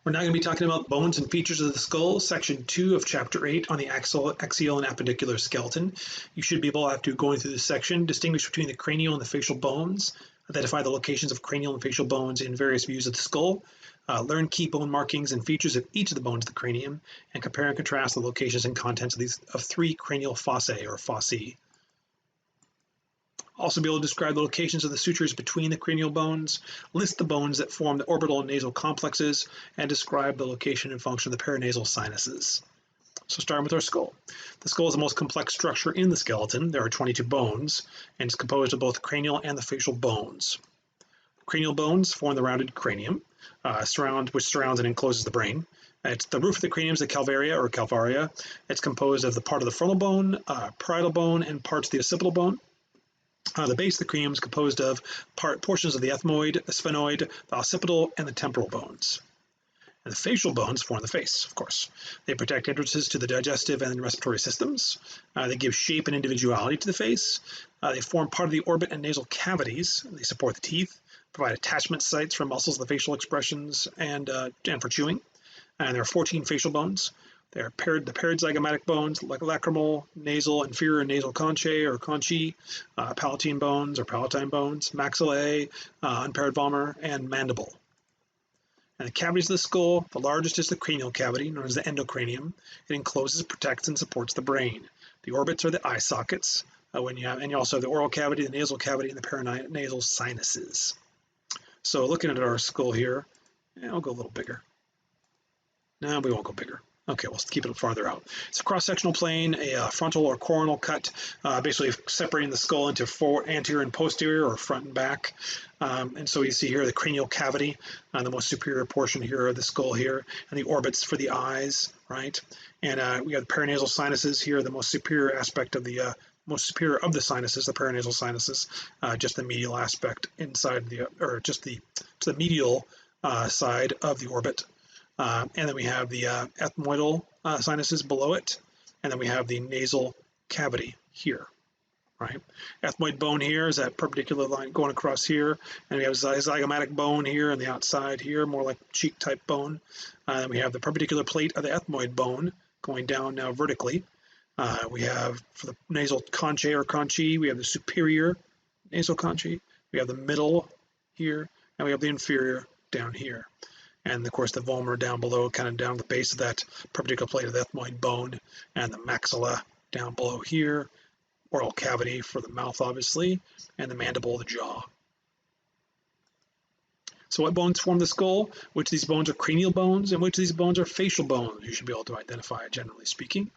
We're now going to be talking about bones and features of the skull, section 2 of chapter 8 on the axial and appendicular skeleton. You should be able, after going through this section, distinguish between the cranial and the facial bones, identify the locations of cranial and facial bones in various views of the skull, learn key bone markings and features of each of the bones of the cranium, and compare and contrast the locations and contents of three cranial fossae or fossae. Also be able to describe the locations of the sutures between the cranial bones, list the bones that form the orbital and nasal complexes, and describe the location and function of the paranasal sinuses. So starting with our skull. The skull is the most complex structure in the skeleton. There are 22 bones, and it's composed of both the cranial and the facial bones. Cranial bones form the rounded cranium, which surrounds and encloses the brain. It's the roof of the cranium is the calvaria or calvaria. It's composed of the part of the frontal bone, parietal bone, and parts of the occipital bone. The base of the cranium is composed of portions of the ethmoid, the sphenoid, the occipital, and the temporal bones. And the facial bones form the face, of course. They protect entrances to the digestive and respiratory systems. They give shape and individuality to the face. They form part of the orbit and nasal cavities. They support the teeth, provide attachment sites for muscles of the facial expressions and for chewing. And there are 14 facial bones. They are the paired zygomatic bones, like lacrimal, nasal, inferior nasal conchae or conchae, palatine bones or palatine bones, maxillae, unpaired vomer, and mandible. And the cavities of the skull, the largest is the cranial cavity, known as the endocranium. It encloses, protects, and supports the brain. The orbits are the eye sockets, and you also have the oral cavity, the nasal cavity, and the paranasal sinuses. So looking at our skull here, I'll go a little bigger. No, we won't go bigger. Okay, we'll keep it farther out. It's a cross-sectional plane, a frontal or coronal cut, basically separating the skull into anterior and posterior, or front and back. And so you see here the cranial cavity, the most superior portion here of the skull here, and the orbits for the eyes, right? And we have the paranasal sinuses here, the most superior aspect of the most superior of the sinuses, the paranasal sinuses, just the medial aspect inside to the medial side of the orbit. And then we have the ethmoidal sinuses below it, and then we have the nasal cavity here, right? Ethmoid bone here is that perpendicular line going across here, and we have zygomatic bone here on the outside here, more like cheek type bone. And we have the perpendicular plate of the ethmoid bone going down now vertically. We have for the nasal conchae or conchae, we have the superior nasal conchae, we have the middle here, and we have the inferior down here. And of course the vomer down below, kind of down the base of that perpendicular plate of the ethmoid bone, and the maxilla down below here, oral cavity for the mouth obviously, and the mandible, the jaw. So what bones form the skull? Which of these bones are cranial bones, and which of these bones are facial bones? You should be able to identify it, generally speaking.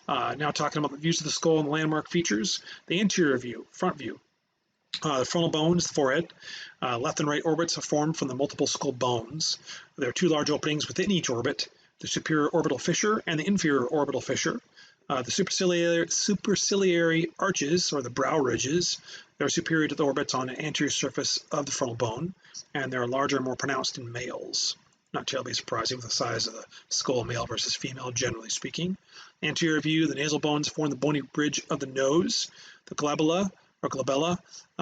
Now talking about the views of the skull and landmark features. The anterior view, front view. The frontal bone is the forehead. Left and right orbits are formed from the multiple skull bones. There are two large openings within each orbit, the superior orbital fissure and the inferior orbital fissure. The superciliary arches, or the brow ridges, they're superior to the orbits on the anterior surface of the frontal bone, and they're larger and more pronounced in males. Not terribly surprising with the size of the skull, male versus female, generally speaking. Anterior view, the nasal bones form the bony bridge of the nose. The glabella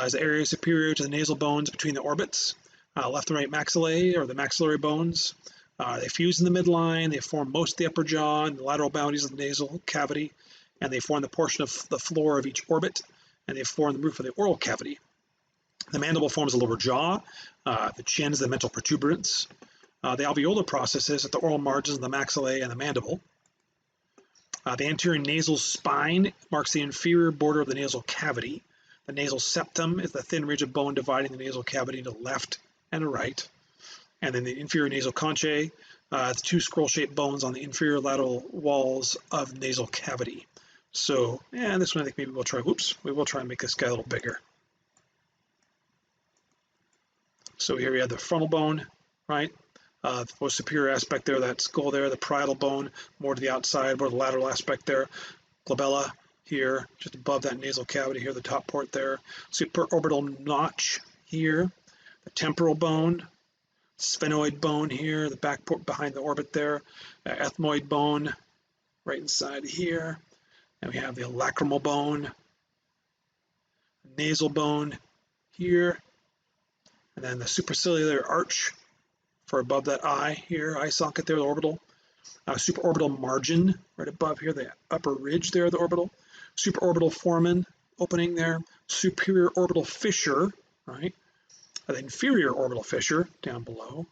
is the area superior to the nasal bones between the orbits. Left and right maxillae, or the maxillary bones. They fuse in the midline, they form most of the upper jaw and the lateral boundaries of the nasal cavity, and they form the portion of the floor of each orbit, and they form the roof of the oral cavity. The mandible forms the lower jaw, the chin is the mental protuberance. The alveolar processes at the oral margins of the maxillae and the mandible. The anterior nasal spine marks the inferior border of the nasal cavity. The nasal septum is the thin ridge of bone dividing the nasal cavity into left and right. And then the inferior nasal conchae, the two scroll-shaped bones on the inferior lateral walls of the nasal cavity. So, this one I think maybe we'll try, we will try and make this guy a little bigger. So here we have the frontal bone, right? The most superior aspect there, that skull there, the parietal bone, more to the outside, more the lateral aspect there. Glabella here, just above that nasal cavity here, the top port there. Supraorbital notch here, the temporal bone, sphenoid bone here, the back port behind the orbit there, ethmoid bone right inside here. And we have the lacrimal bone, nasal bone here, and then the superciliary arch for above that eye here, eye socket there, the orbital. Supraorbital margin right above here, the upper ridge there, the orbital. Supraorbital foramen opening there. Superior orbital fissure, right? The inferior orbital fissure down below.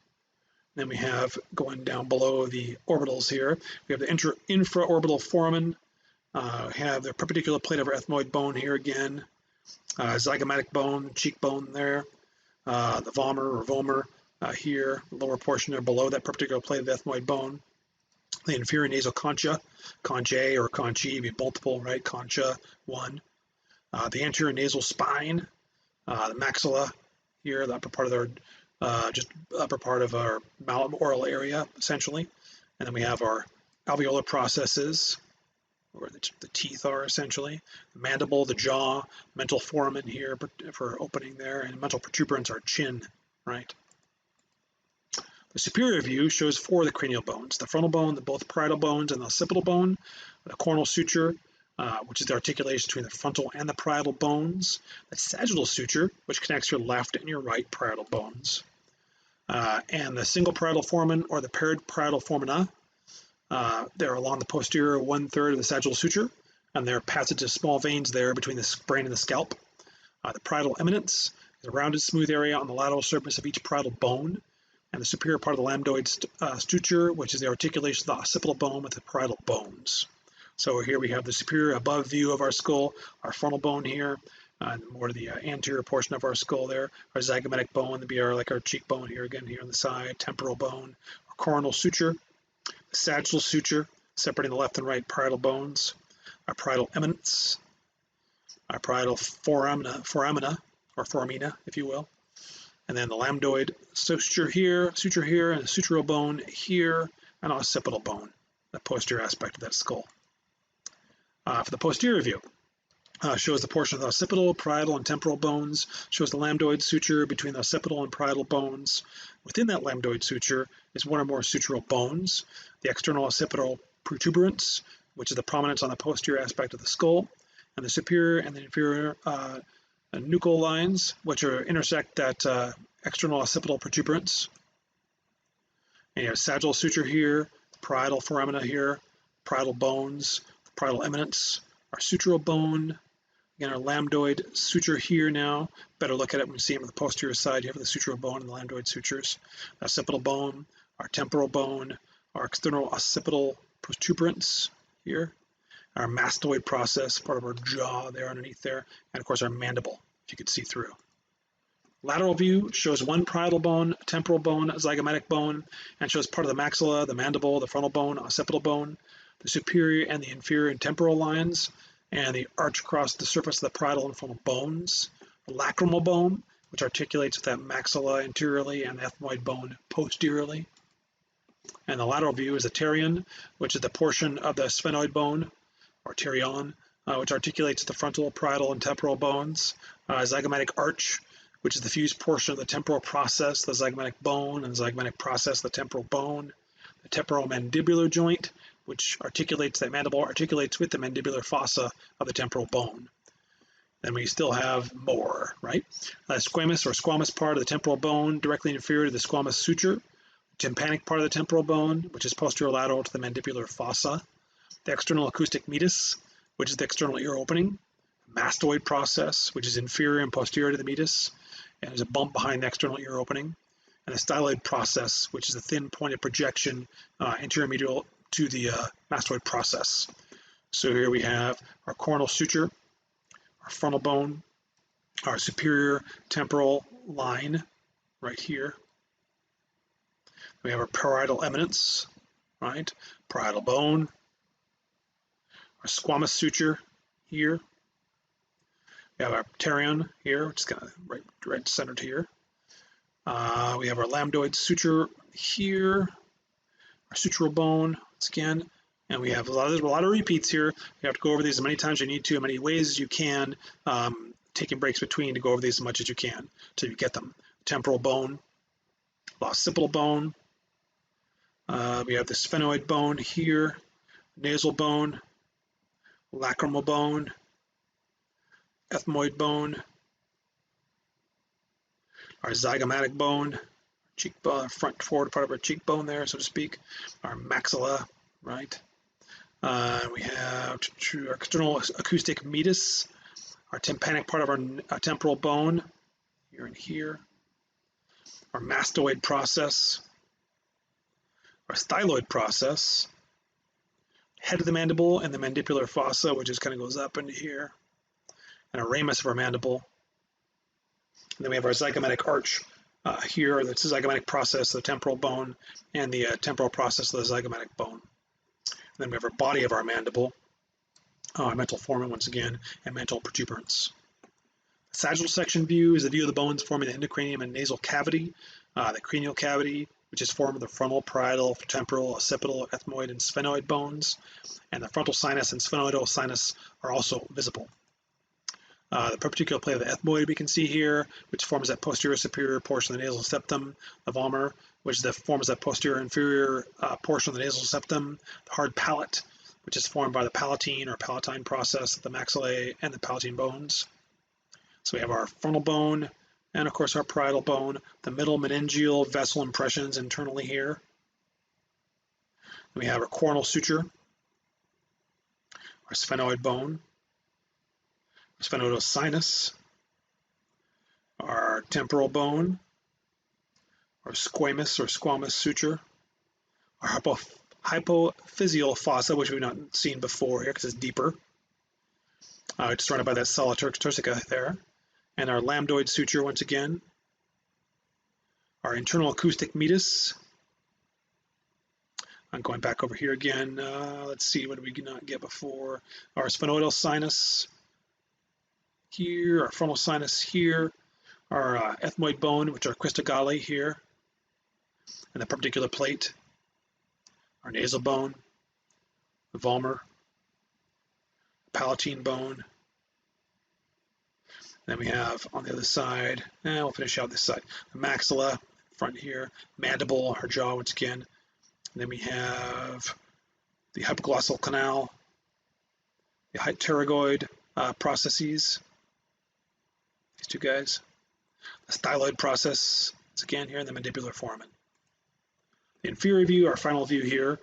Then we have, going down below the orbitals here, we have the infraorbital foramen, have the perpendicular plate of our ethmoid bone here again, zygomatic bone, cheekbone there, the vomer here, lower portion there below that perpendicular plate of the ethmoid bone, the inferior nasal concha, conchae or conchae, be multiple, right? Concha, one. The anterior nasal spine, the maxilla here, the upper part of our, just upper part of our oral area, essentially. And then we have our alveolar processes, where the teeth are essentially, the mandible, the jaw, mental foramen here for opening there, and mental protuberance, our chin, right? The superior view shows 4 of the cranial bones: the frontal bone, both parietal bones, and the occipital bone, the coronal suture, which is the articulation between the frontal and the parietal bones, the sagittal suture, which connects your left and your right parietal bones, and the single parietal foramen or the paired parietal foramina. They're along the posterior 1/3 of the sagittal suture, and there are passages of small veins there between the brain and the scalp. The parietal eminence is a rounded, smooth area on the lateral surface of each parietal bone, and the superior part of the lambdoid suture, which is the articulation of the occipital bone with the parietal bones. So here we have the superior above view of our skull, our frontal bone here, more to the anterior portion of our skull there, our zygomatic bone, the BR, like our cheekbone here again, here on the side, temporal bone, our coronal suture, the sagittal suture, separating the left and right parietal bones, our parietal eminence, our parietal foramina, or foramina, if you will, and then the lambdoid suture here, and the sutural bone here, and occipital bone, the posterior aspect of that skull. For the posterior view, shows the portion of the occipital, parietal, and temporal bones, shows the lambdoid suture between the occipital and parietal bones. Within that lambdoid suture is one or more sutural bones, the external occipital protuberance, which is the prominence on the posterior aspect of the skull, and the superior and the inferior nuchal lines, which intersect that external occipital protuberance. And you have sagittal suture here, parietal foramina here, parietal bones, parietal eminence, our sutural bone, again our lambdoid suture here now. Better look at it when you see it on the posterior side. You have the sutural bone and the lambdoid sutures, the occipital bone, our temporal bone, our external occipital protuberance here, our mastoid process, part of our jaw there underneath there, and of course our mandible, if you could see through. Lateral view shows one parietal bone, temporal bone, zygomatic bone, and shows part of the maxilla, the mandible, the frontal bone, occipital bone, the superior and the inferior and temporal lines, and the arch across the surface of the parietal and frontal bones, the lacrimal bone, which articulates with that maxilla anteriorly and the ethmoid bone posteriorly. And the lateral view is the pterion, which is the portion of the sphenoid bone, or pterion, which articulates the frontal, parietal, and temporal bones. Zygomatic arch, which is the fused portion of the temporal process, the zygomatic bone, and the zygomatic process, the temporal bone. The temporomandibular joint, which articulates, that mandible articulates with the mandibular fossa of the temporal bone. Then we still have more, right? Squamous or squamous part of the temporal bone, directly inferior to the squamous suture. Tympanic part of the temporal bone, which is posterolateral to the mandibular fossa. The external acoustic meatus, which is the external ear opening. Mastoid process, which is inferior and posterior to the meatus, and there's a bump behind the external ear opening. And the styloid process, which is a thin pointed projection anterior medial to the mastoid process. So here we have our coronal suture, our frontal bone, our superior temporal line right here. We have our parietal eminence, right? Parietal bone, our squamous suture here. We have our pterion here, which is kind of right centered here. We have our lambdoid suture here, our sutural bone, once again, and we have a lot of repeats here. You have to go over these as many times as you need to, as many ways as you can, taking breaks between to go over these as much as you can until you get them. Temporal bone, occipital bone. We have the sphenoid bone here, nasal bone, lacrimal bone, ethmoid bone, our zygomatic bone, cheekbone, front forward part of our cheekbone there, so to speak, our maxilla, right? We have our external acoustic meatus, our tympanic part of our temporal bone, here and here, our mastoid process, our styloid process, head of the mandible, and the mandibular fossa, which just kind of goes up into here, and a ramus of our mandible. And then we have our zygomatic arch here, that's the zygomatic process of the temporal bone, and the temporal process of the zygomatic bone. And then we have our body of our mandible, mental foramen once again, and mental protuberance. The sagittal section view is the view of the bones forming the endocranium and nasal cavity, the cranial cavity, which is formed of the frontal, parietal, temporal, occipital, ethmoid, and sphenoid bones, and the frontal sinus and sphenoidal sinus are also visible. The perpendicular plate of the ethmoid we can see here, which forms that posterior superior portion of the nasal septum, the vomer, which forms that posterior inferior portion of the nasal septum, the hard palate, which is formed by the palatine or palatine process of the maxillae and the palatine bones. So we have our frontal bone, and of course our parietal bone, the middle meningeal vessel impressions internally here. We have our coronal suture, our sphenoid bone, our sphenoidal sinus, our temporal bone, our squamous or squamous suture, our hypophyseal fossa, which we've not seen before here because it's deeper. It's surrounded by that sella turcica there. And our lambdoid suture once again, our internal acoustic meatus. I'm going back over here again. Let's see, what did we not get before? Our sphenoidal sinus here, our frontal sinus here, our ethmoid bone, which are cristogalli here, and the perpendicular plate, our nasal bone, the vomer, palatine bone. Then we have on the other side, and we'll finish out this side, the maxilla, front here, mandible, our jaw once again. And then we have the hypoglossal canal, the pterygoid processes, these two guys, the styloid process, once again here in the mandibular foramen. The inferior view, our final view here,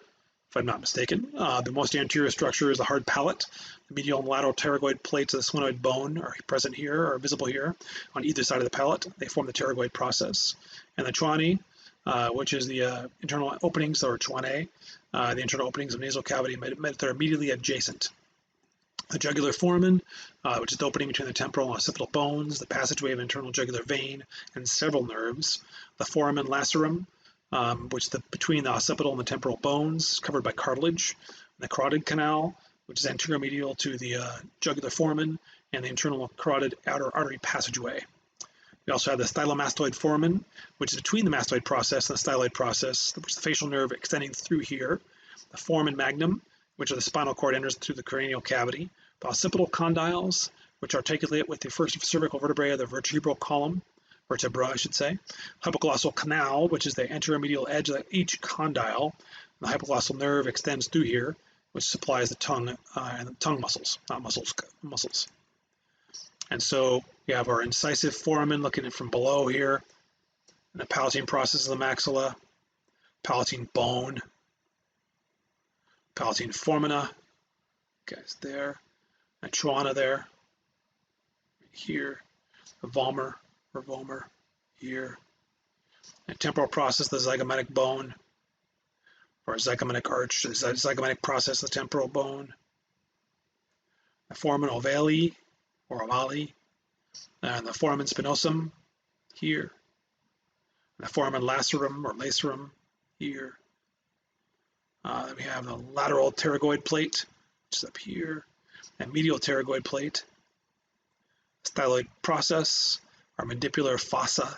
if I'm not mistaken, the most anterior structure is the hard palate. The medial and lateral pterygoid plates of the sphenoid bone are present here, are visible here on either side of the palate. They form the pterygoid process. And the choanae, which is the internal openings, or choanae, the internal openings of nasal cavity that are immediately adjacent. The jugular foramen, which is the opening between the temporal and occipital bones, the passageway of internal jugular vein and several nerves. The foramen lacerum, which is between the occipital and the temporal bones, covered by cartilage. The carotid canal, which is anterior medial to the jugular foramen, and the internal carotid outer artery passageway. We also have the stylomastoid foramen, which is between the mastoid process and the styloid process, which is the facial nerve extending through here. The foramen magnum, which are the spinal cord enters through the cranial cavity. The occipital condyles, which articulate with the first cervical vertebrae of the vertebral column, vertebra, I should say. Hypoglossal canal, which is the anterior medial edge of each condyle. The hypoglossal nerve extends through here, which supplies the tongue and the tongue muscles, not muscles. And so we have our incisive foramen looking at from below here, and the palatine process of the maxilla, palatine bone, palatine foramina, guys there, and choana there, here, the vomer, or vomer, here, and temporal process, the zygomatic bone, or zygomatic arch, the zygomatic process of the temporal bone, the foramen ovale, or ovale, and the foramen spinosum, here, and the foramen lacerum, or lacerum, here. Then we have the lateral pterygoid plate, which is up here, and medial pterygoid plate, styloid process, our mandibular fossa,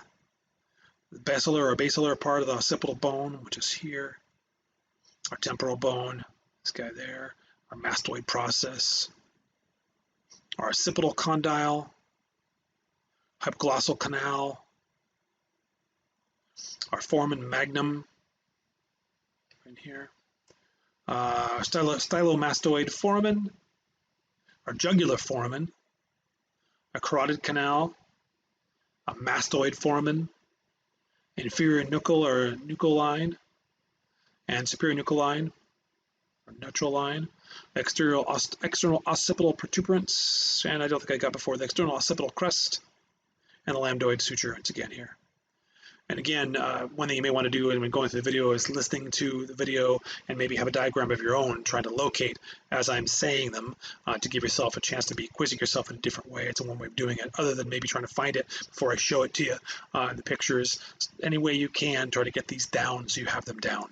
the basilar part of the occipital bone, which is here, our temporal bone, this guy there, our mastoid process, our occipital condyle, hypoglossal canal, our foramen magnum, right here, stylomastoid foramen, our jugular foramen, a carotid canal, a mastoid foramen, inferior nuchal or nuchal line, and superior nuchal line or neutral line, external occipital protuberance, and I don't think I got before, the external occipital crest, and the lambdoid suture once again here. And again, one thing you may want to do when going through the video is listening to the video and maybe have a diagram of your own, trying to locate as I'm saying them to give yourself a chance to be quizzing yourself in a different way. It's a one way of doing it, other than maybe trying to find it before I show it to you in the pictures. Any way you can, try to get these down so you have them down.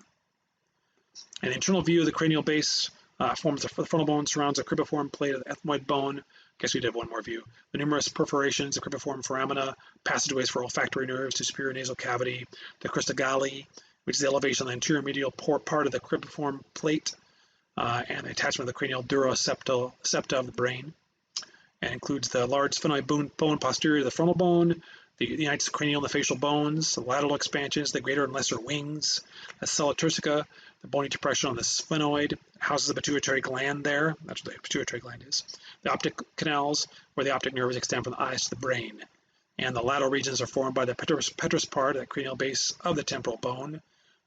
An internal view of the cranial base forms the frontal bone, surrounds the cribriform plate of the ethmoid bone. Guess we did one more view. The numerous perforations, the cribriform foramina, passageways for olfactory nerves to superior nasal cavity, the crista galli, which is the elevation of the anterior medial part of the cribriform plate, and the attachment of the cranial dura septa of the brain, and includes the large sphenoid bone posterior to the frontal bone, the unites the cranial and the facial bones, the lateral expansions, the greater and lesser wings, the sella turcica, the bony depression on the sphenoid, houses the pituitary gland there. That's what the pituitary gland is. The optic canals, where the optic nerves extend from the eyes to the brain. And the lateral regions are formed by the petrous part, the cranial base of the temporal bone. The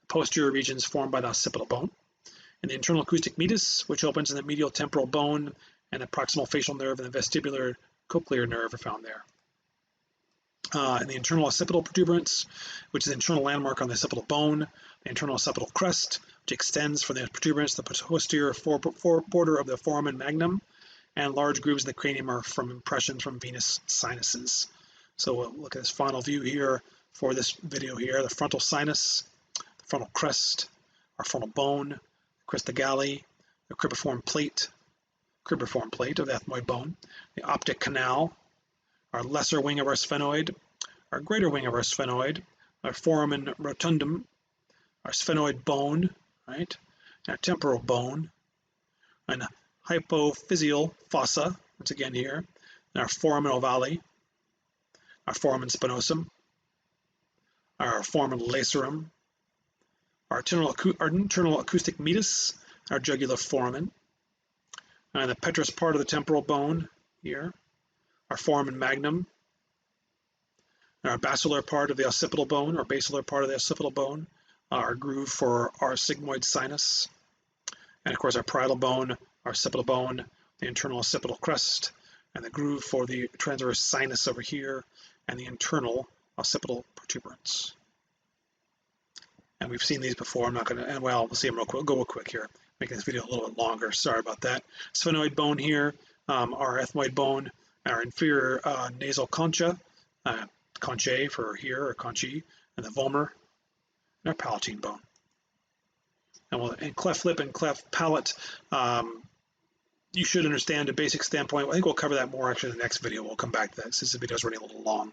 posterior regions formed by the occipital bone. And the internal acoustic meatus, which opens in the medial temporal bone, and the proximal facial nerve and the vestibular cochlear nerve are found there. And the internal occipital protuberance, which is the internal landmark on the occipital bone, the internal occipital crest, which extends from the protuberance to the posterior border of the foramen magnum, and large grooves in the cranium are from impressions from venous sinuses. So we'll look at this final view here for this video here, the frontal sinus, the frontal crest, our frontal bone, the crista galli, the cribriform plate of the ethmoid bone, the optic canal, our lesser wing of our sphenoid, our greater wing of our sphenoid, our foramen rotundum, our sphenoid bone, right, our temporal bone, and hypophyseal fossa, once again here, and our foramen ovale, our foramen spinosum, our foramen lacerum, our internal acoustic meatus, our jugular foramen, and the petrous part of the temporal bone here, our foramen magnum, and our basilar part of the occipital bone, or basilar part of the occipital bone, our groove for our sigmoid sinus, and of course our parietal bone, our occipital bone, the internal occipital crest, and the groove for the transverse sinus over here, and the internal occipital protuberance. And we've seen these before. I'm not going to, and well, we'll see them real quick. Go real quick here, making this video a little bit longer. Sorry about that. Sphenoid bone here, our ethmoid bone, our inferior nasal concha, conchae for here, or conchae, and the vomer, and our palatine bone. And cleft lip and cleft palate, you should understand a basic standpoint. I think we'll cover that more actually in the next video. We'll come back to that since the video is running a little long.